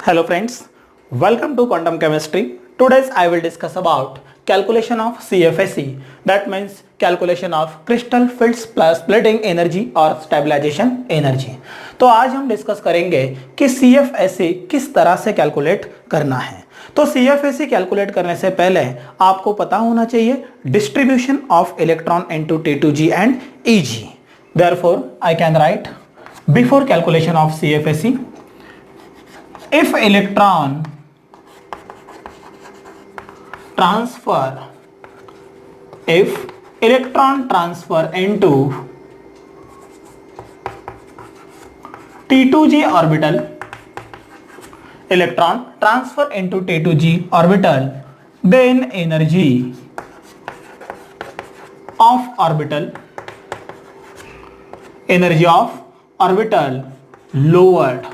Hello friends, welcome to Quantum Chemistry. Today I will discuss about calculation of CFSE, that means calculation of crystal fields plus splitting energy और stabilization energy. तो आज हम discuss करेंगे कि CFSE किस तरह से कैलकुलेट करना है। तो CFSE कैलकुलेट करने से पहले आपको पता होना चाहिए distribution of electron into T2G and EG. Therefore I can write before calculation of CFSE, if electron transfer into T2G orbital, electron transfer into T2G orbital, then energy of orbital lowered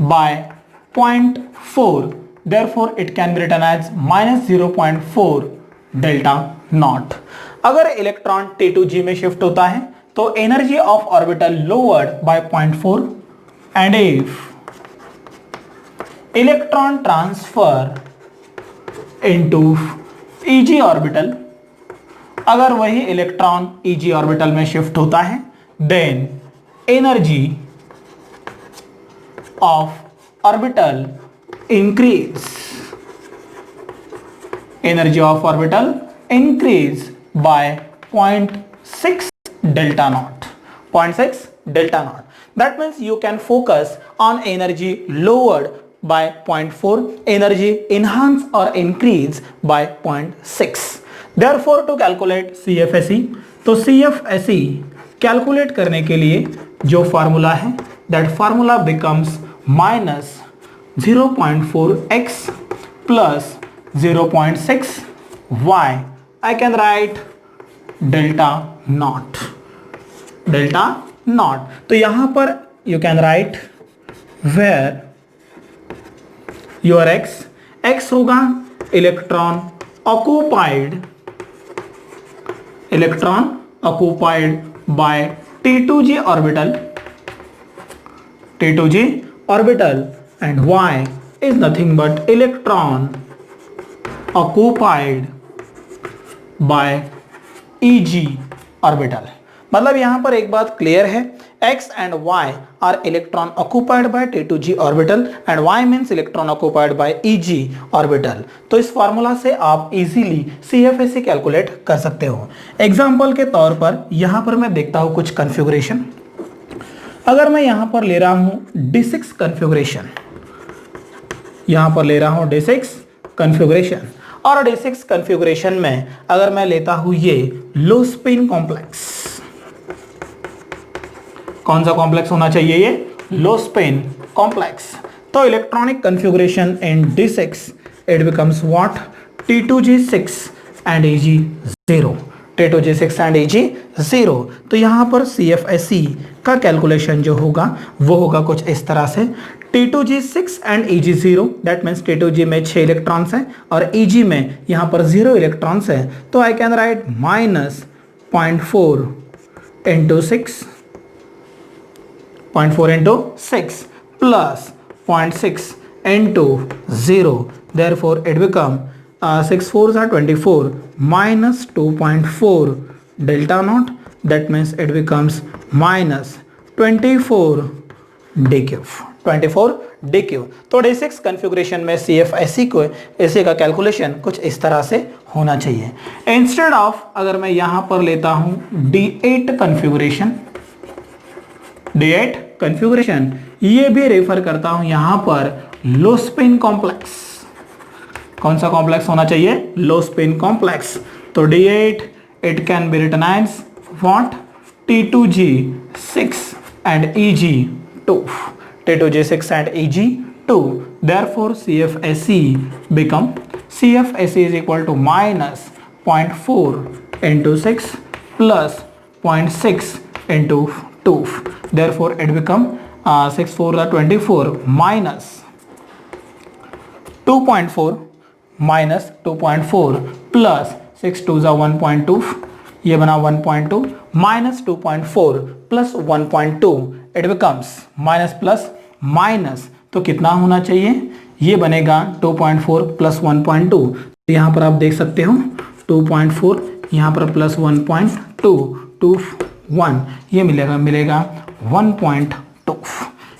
by 0.4, therefore it can be written as minus 0.4 delta naught. अगर electron T2G में shift होता है तो energy of orbital lowered by 0.4 and if electron transfer into EG orbital, अगर वही electron EG orbital में shift होता है then energy of orbital increase by 0.6 delta naught. 0.6 delta naught. That means you can focus on energy lowered by 0.4, energy enhanced or increased by 0.6. Therefore to calculate CFSE, तो CFSE calculate करने के लिए जो formula है that formula becomes minus 0.4x plus 0.6 y. I can write delta naught. तो यहां पर you can write where your x होगा electron occupied by T2G orbital and y is nothing but electron occupied by EG orbital. मतलब यहां पर एक बात clear है, x and y are electron occupied by T2G orbital and y means electron occupied by EG orbital. तो इस formula से आप इजीली CFSE कैलकुलेट कर सकते हो. एग्जांपल के तौर पर यहां पर मैं देखता हूं कुछ कॉन्फ़िगरेशन. अगर मैं यहां पर ले रहा हूं D6 कॉन्फ़िगरेशन, यहां पर ले रहा हूं D6 कॉन्फ़िगरेशन और D6 कॉन्फ़िगरेशन में अगर मैं लेता हूं ये लो स्पिन कॉम्प्लेक्स, कौन सा कॉम्प्लेक्स होना चाहिए ये लो स्पिन कॉम्प्लेक्स. तो electronic configuration in D6 it becomes what T2G6 and Eg0. T2G6 and Eg0. तो यहां पर CFSE का कैलकुलेशन जो होगा वो होगा कुछ इस तरह से. T2G6 and Eg0 that means T2G में 6 इलेक्ट्रॉन्स हैं और Eg में यहां पर 0 इलेक्ट्रॉन्स हैं. तो आई can right minus 0.4 into 6 plus 0.6 into 0. Therefore it become 6 4s are 24 minus 2.4 delta naught, that means it becomes minus 24 dq. तो D6 कॉन्फ़िगरेशन में CFSE को ऐसे का कैलकुलेशन कुछ इस तरह से होना चाहिए. इंस्टेड ऑफ अगर मैं यहां पर लेता हूं D8 कॉन्फ़िगरेशन, ये भी रेफर करता हूं यहां पर लो स्पिन कॉम्प्लेक्स. कौन सा कॉम्प्लेक्स होना चाहिए लो स्पिन कॉम्प्लेक्स. तो D8 it can be written as what T2G6 and Eg2. T2G6 and Eg2. Therefore CFSE is equal to minus 0.4 into 6 plus 0.6 into 2. Therefore it become 6 4 are 24 minus 2.4 minus 2.4 plus 6 2 जा 1.2, ये बना 1.2 minus 2.4 plus 1.2 it becomes minus plus minus, तो कितना होना चाहिए, ये बनेगा 2.4 plus 1.2, तो यहाँ पर आप देख सकते हो 2.4, यहाँ पर प्लस 1.2, 1, ये मिलेगा 1.2,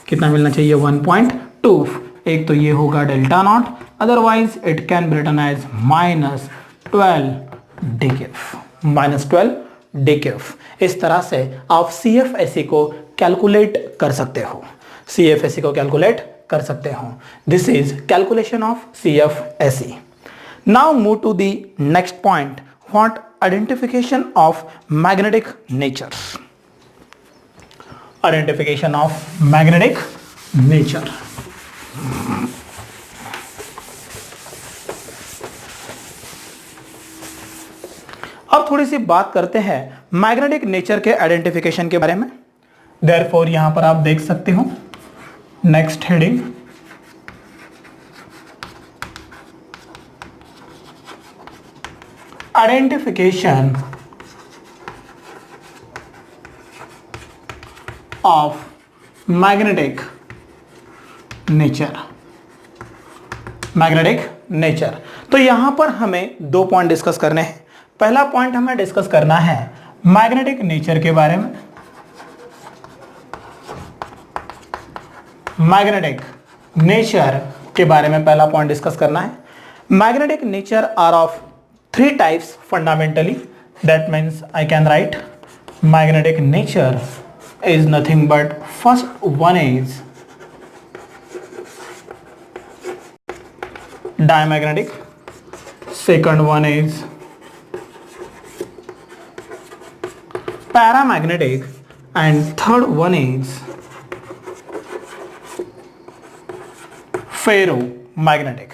कितना मिलना चाहिए 1.2। एक तो ये होगा delta naught, otherwise it can be written as -12 डेकेफ। इस तरह से आप CFSE को कैलकुलेट कर सकते हो, CFSE को कैलकुलेट कर सकते हो। This is calculation of CFSE। Now move to the next point, what identification of magnetic nature. Identification of magnetic nature. अब थोड़ी सी बात करते हैं मैग्नेटिक नेचर के आइडेंटिफिकेशन के बारे में। देयरफॉर यहां पर आप देख सकते हो next heading, identification of magnetic nature. Magnetic nature, तो यहां पर हमें दो पॉइंट डिस्कस करने हैं। पहला पॉइंट हमें डिस्कस करना है मैग्नेटिक नेचर के बारे में। मैग्नेटिक नेचर के बारे में पहला पॉइंट डिस्कस करना है। Magnetic nature are of 3 types fundamentally, that means I can write magnetic nature is nothing but first one is diamagnetic, second one is paramagnetic, and third one is ferromagnetic.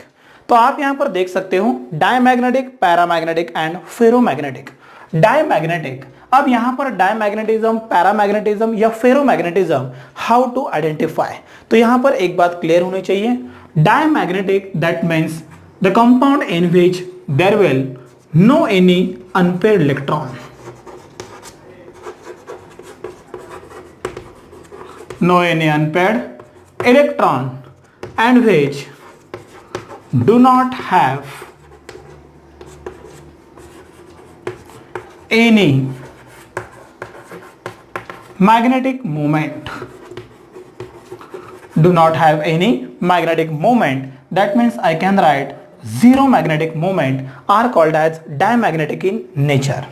तो आप यहां पर देख सकते हो diamagnetic, paramagnetic and ferromagnetic. Diamagnetic, अब यहां पर डायमैग्नेटिज्म, पैरामैग्नेटिज्म या फेरोमैग्नेटिज्म, हाउ टू आइडेंटिफाई। तो यहां पर एक बात क्लियर होनी चाहिए, diamagnetic that means the compound in which there will no any unpaired electron, no any unpaired electron and which do not have any magnetic moment, do not have any magnetic moment, that means I can write zero magnetic moment are called as diamagnetic in nature।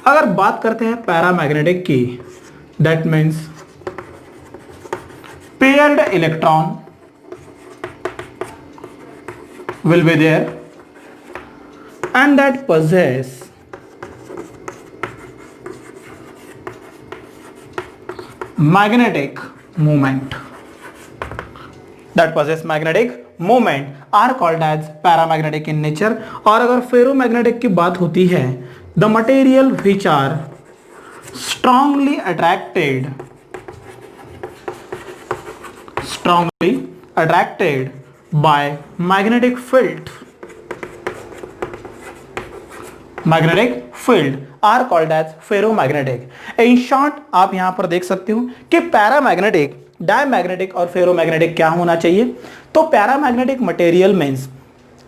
अगर बात करते हैं paramagnetic की, that means paired electron will be there and that possess magnetic moment, that possess magnetic moment are called as paramagnetic in nature। और अगर ferromagnetic की बात होती है, the material which are strongly attracted by magnetic field are called as ferromagnetic। in short आप यहां पर देख सकते हो कि पैरामैग्नेटिक, डायमैग्नेटिक और फेरोमैग्नेटिक क्या होना चाहिए। तो paramagnetic material means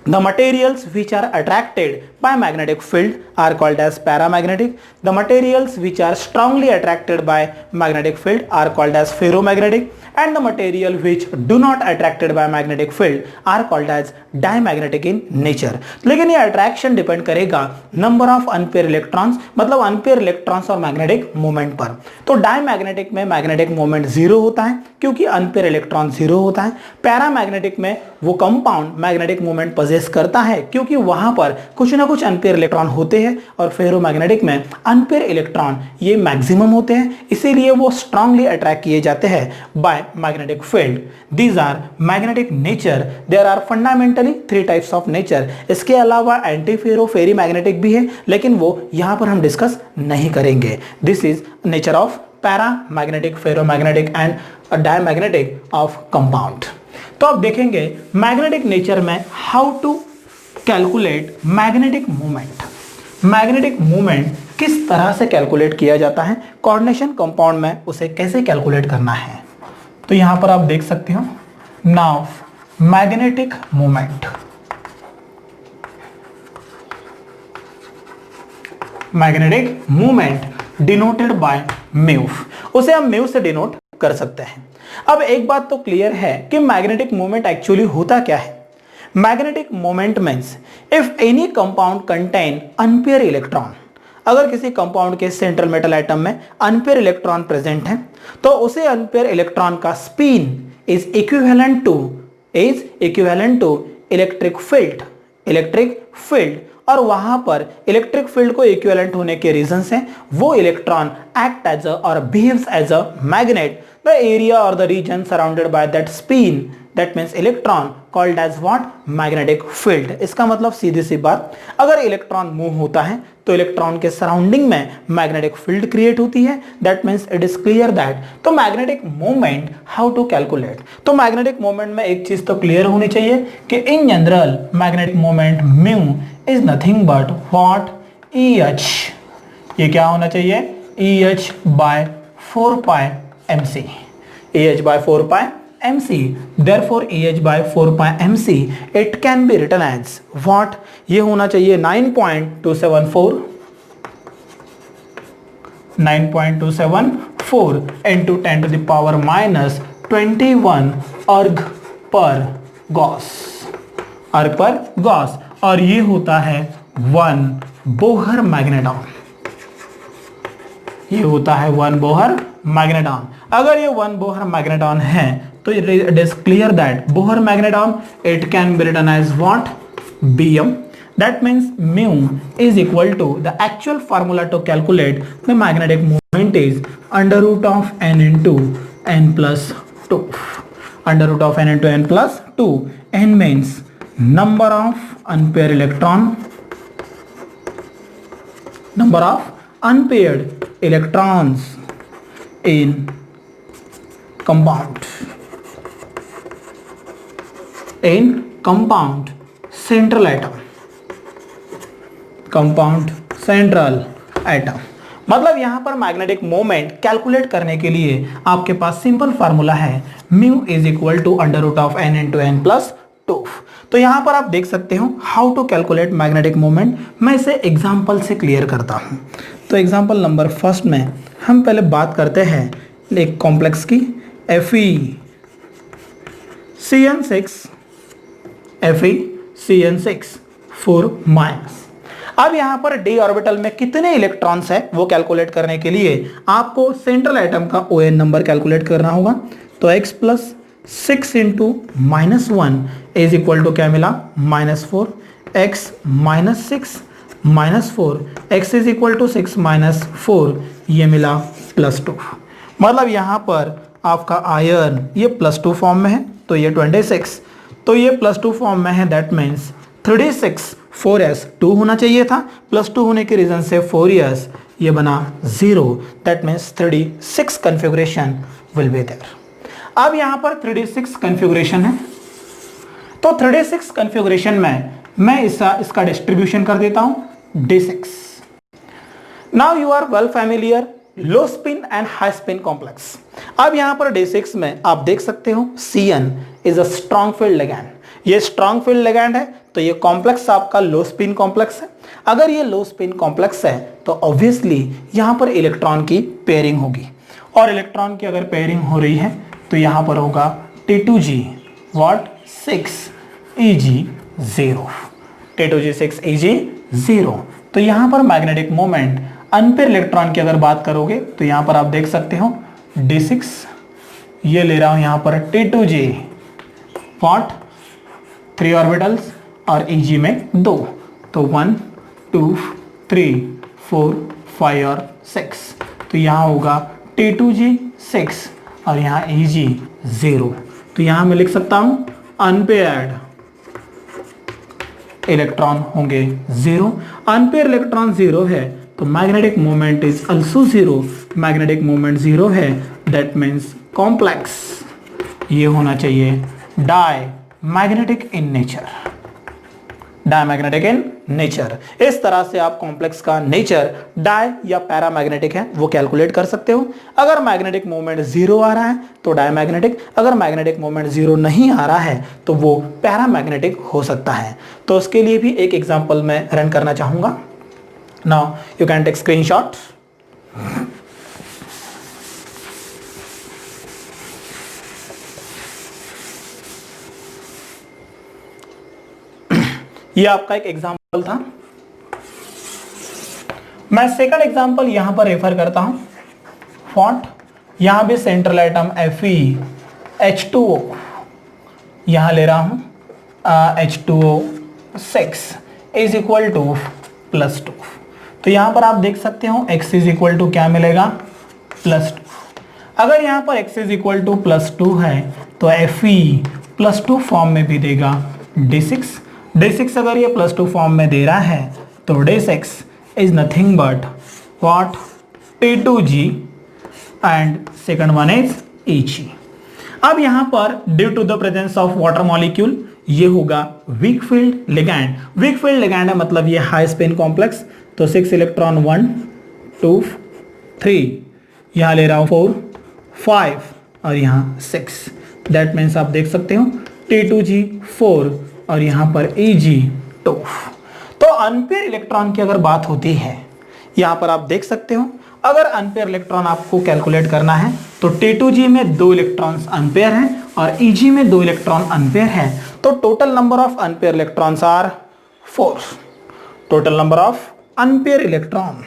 the materials which are attracted by magnetic field are called as paramagnetic, the materials which are strongly attracted by magnetic field are called as ferromagnetic, and the material which do not attracted by magnetic field are called as diamagnetic in nature। लेकिन ये attraction depend करेगा number of unpaired electrons, मतलब unpair electrons और magnetic moment पर। तो diamagnetic में magnetic moment 0 होता है क्योंकि अनपेयर इलेक्ट्रॉन 0 होता है। पैरामैग्नेटिक में वो कंपाउंड मैग्नेटिक मोमेंट पजेस करता है क्योंकि वहां पर कुछ ना कुछ अनपेयर इलेक्ट्रॉन होते हैं, और फेरोमैग्नेटिक में अनपेयर इलेक्ट्रॉन ये मैक्सिमम होते हैं, इसीलिए वो स्ट्रांगली अट्रैक्ट किए जाते हैं by magnetic field. These are magnetic nature. There are fundamentally 3 types of nature. इसके अलावा एंटी फेरो फेरी मैग्नेटिक भी है, लेकिन वो यहां पर हम डिस्कस नहीं करेंगे। This is nature of paramagnetic, ferromagnetic and diamagnetic of compound. तो अब देखेंगे मैग्नेटिक नेचर में how to calculate magnetic moment. Magnetic moment किस तरह से कैलकुलेट किया जाता है, कोऑर्डिनेशन कंपाउंड में उसे कैसे कैलकुलेट करना है। तो यहां पर आप देख सकते हो now magnetic moment, magnetic moment denoted by mu, उसे हम म्यू से डिनोट कर सकते हैं। अब एक बात तो क्लियर है कि मैग्नेटिक मोमेंट एक्चुअली होता क्या है। Magnetic moment means if any compound contain unpair electron, अगर किसी कंपाउंड के सेंट्रल मेटल एटम में अनपेयर इलेक्ट्रॉन प्रेजेंट है तो उसे अनपेयर इलेक्ट्रॉन का spin is equivalent to electric field, और वहां पर इलेक्ट्रिक फील्ड को इक्विवेलेंट होने के रीजन से वो इलेक्ट्रॉन एक्ट एज और behaves as a magnet the area और the region surrounded by that spin, that means electron called as what, magnetic field. इसका मतलब सीधी सी बात, अगर इलेक्ट्रॉन मूव होता है तो इलेक्ट्रॉन के सराउंडिंग में मैग्नेटिक फील्ड क्रिएट होती है, that means it is clear that. तो magnetic moment how to calculate, तो मैग्नेटिक मोमेंट में एक चीज तो क्लियर होनी चाहिए कि in general magnetic moment mu is nothing but what, EH, ये क्या होना चाहिए, EH by 4 pi mc, EH by 4 pi mc, therefore EH by 4 pi mc it can be written as what, ये होना चाहिए 9.274 into 10 to the power minus 21 अर्ग पर Gauss, और ये होता है 1 बोहर मैग्नेटॉन, ये होता है 1 बोहर मैग्नेटॉन। अगर ये 1 बोहर मैग्नेटॉन है तो it is clear that Bohr magneton it can be written as what, Bm, that means mu is equal to the actual formula to calculate the magnetic moment is under root of n into n plus 2, under root of n into n plus 2, n means number of unpaired electron, number of unpaired electrons in compound central atom, मतलब यहां पर magnetic moment calculate करने के लिए आपके पास simple formula है mu is equal to under root of n into n plus 2। तो यहां पर आप देख सकते हो how to calculate magnetic moment. मैं इसे एग्जांपल से क्लियर करता हूं। तो एग्जांपल नंबर फर्स्ट में हम पहले बात करते हैं एक कॉम्प्लेक्स की, FeCN6 4 माइनस। अब यहां पर d ऑर्बिटल में कितने इलेक्ट्रॉन्स है वो कैलकुलेट करने के लिए आपको सेंट्रल एटम का ON नंबर कैलकुलेट करना होगा। तो x plus 6 into minus 1 is equal to क्या मिला, -4, x minus 6 minus 4, x is equal to 6 minus 4, ये मिला +2। मतलब यहां पर आपका आयरन ये +2 फॉर्म में है तो ये 26, तो ये +2 फॉर्म में है, दैट मीन्स 36 4s 2 होना चाहिए था, +2 होने के रीजन से 4s ये बना 0, that means 36 configuration will be there. अब यहां पर 36 कन्फिगरेशन है, तो 36 कन्फिगरेशन में मैं इसका डिस्ट्रीब्यूशन कर देता हूं D6। Now you are well familiar low spin and high spin complex. अब यहां पर D6 में आप देख सकते हो Cn is a strong field ligand, ये स्ट्रॉन्ग फील्ड लिगैंड है तो ये कॉम्प्लेक्स आपका लो स्पिन कॉम्प्लेक्स है। अगर ये लो स्पिन कॉम्प्लेक्स है तो ऑब्वियसली यहां पर इलेक्ट्रॉन की पेयरिंग होगी, और इलेक्ट्रॉन की अगर पेयरिंग हो रही है तो यहां पर होगा T2G what 6Eg0, T2G 6Eg0। तो यहां पर मैग्नेटिक मोमेंट अनपेयर इलेक्ट्रॉन की अगर बात करोगे तो यहां पर आप देख सकते हो D6, ये ले रहा हूं यहां पर T2G व्हाट 3 ऑर्बिटल्स और Eg में 2, तो 1 2 3 4 5 और 6, तो यहां होगा T2G 6 और यहां Eg0। तो यहां मैं लिख सकता हूं अनपेयर्ड इलेक्ट्रॉन होंगे 0, अनपेयर इलेक्ट्रॉन 0 है तो magnetic moment is also 0, magnetic moment 0 है, दैट मीन्स कॉम्प्लेक्स ये होना चाहिए diamagnetic in nature, diamagnetic in nature. इस तरह से आप कॉम्प्लेक्स का नेचर डाय या पैरामैग्नेटिक है वो कैलकुलेट कर सकते हो। अगर मैग्नेटिक मोमेंट जीरो आ रहा है तो डायमैग्नेटिक, अगर मैग्नेटिक मोमेंट जीरो नहीं आ रहा है तो वो पैरामैग्नेटिक हो सकता है। तो उसके लिए भी एक एग्जांपल मैं रन करना चाहूंगा। Now you can take screenshot. ये आपका एक एग्जांपल था। मैं सेकंड एग्जांपल यहां पर रेफर करता हूं। फॉन्ट यहां भी सेंट्रल एटम FeH2O यहां ले रहा हूं H2O6 इज इक्वल टू +2। तो यहां पर आप देख सकते हो x इज इक्वल टू क्या मिलेगा, +2। अगर यहां पर x इज इक्वल टू +2 है तो Fe +2 फॉर्म में भी देगा D6। D6 अगर ये +2 फॉर्म में दे रहा है तो D6 is nothing but what, T2G and second one is Eg। अब यहां पर due to the presence of water molecule ये होगा weak field ligand. Weak field ligand है मतलब ये हाई स्पिन कॉम्प्लेक्स। तो 6 इलेक्ट्रॉन 1 2 3, यहां ले रहा हूं 4 5 और यहां 6। दैट मीन्स आप देख सकते हो T2G 4 और यहां पर Eg 2। तो अनपेयर इलेक्ट्रॉन की अगर बात होती है, यहां पर आप देख सकते हो अगर अनपेयर इलेक्ट्रॉन आपको कैलकुलेट करना है तो T2G में 2 इलेक्ट्रॉन्स अनपेयर हैं और Eg में 2 इलेक्ट्रॉन अनपेयर हैं। तो total number of unpaired electrons are 4। Total number of unpaired electrons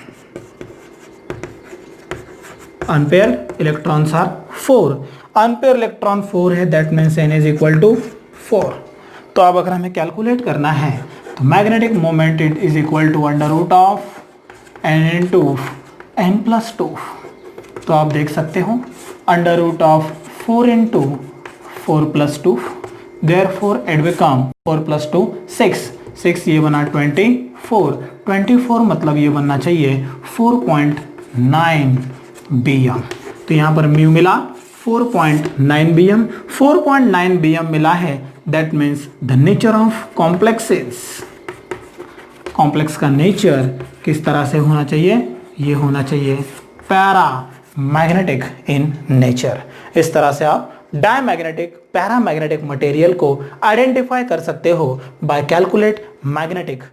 are 4। Unpair electron 4 है, that means n is equal to 4। तो अब अगर हमें कैलकुलेट करना है तो magnetic moment is equal to √n into n+2। तो आप देख सकते हो √4 इंटू 4+2, देयरफॉर इट बिकम 4+2 6 ये बना 24 मतलब ये बनना चाहिए 4.9 BM। तो यहाँ पर म्यू मिला 4.9 BM। 4.9 BM मिला है, that means the nature of complex का नेचर किस तरह से होना चाहिए, ये होना चाहिए पैरामैग्नेटिक इन नेचर। इस तरह से आप डायमैग्नेटिक पैरामैग्नेटिक मटेरियल को आइडेंटिफाई कर सकते हो बाय कैलकुलेट मैग्नेटिक